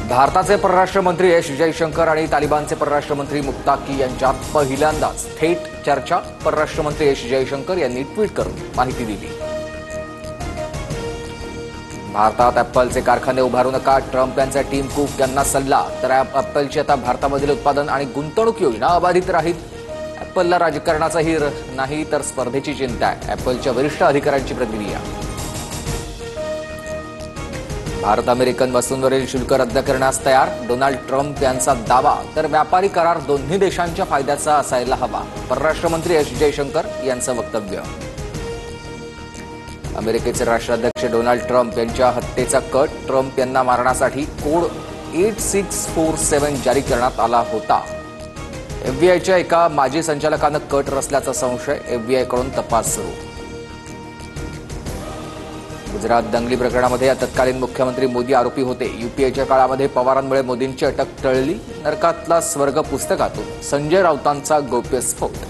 भारताचे परराष्ट्र मंत्री एस जयशंकर आणि तालिबानचे परराष्ट्र मंत्री मुत्ताकी यांच्यात पहिल्यांदाच थेट चर्चा. परराष्ट्र मंत्री एस जयशंकर यांनी ट्विट करून माहिती दिली. भारतात ॲपलचे कारखाने उभारू नका, ट्रम्प यांचा टीम कुक यांना सल्ला. तर ॲपलची आता भारतामधील उत्पादन आणि गुंतवणूक योजना अबाधित राहील. ॲपलला राजकारणाचाही नाही तर स्पर्धेची चिंता आहे. ॲपलच्या वरिष्ठ अधिकाऱ्यांची प्रतिक्रिया. भारत अमेरिकन वस्तूंवरील शुल्क रद्द करण्यास तयार. डोनाल्ड ट्रम्प यांचा दावा. तर व्यापारी करार दोन्ही देशांच्या फायद्याचा असायला हवा. परराष्ट्र मंत्री एस जयशंकर यांचं वक्तव्य. अमेरिकेचे राष्ट्राध्यक्ष डोनाल्ड ट्रम्प यांच्या हत्येचा कट. ट्रम्प यांना मारण्यासाठी कोड 8647 जारी करण्यात आला होता. एफबीआयच्या एका माजी संचालकानं कट रचल्याचा संशय. एफबीआयकडून तपास सुरू. गुजरात दंगली प्रकरणामध्ये तत्कालीन मुख्यमंत्री मोदी आरोपी होते. यूपीएच्या काळामध्ये पवारांमुळे मोदींची अटक टळली. नरकातला स्वर्ग पुस्तकातून संजय राऊतांचा गौप्यस्फोट.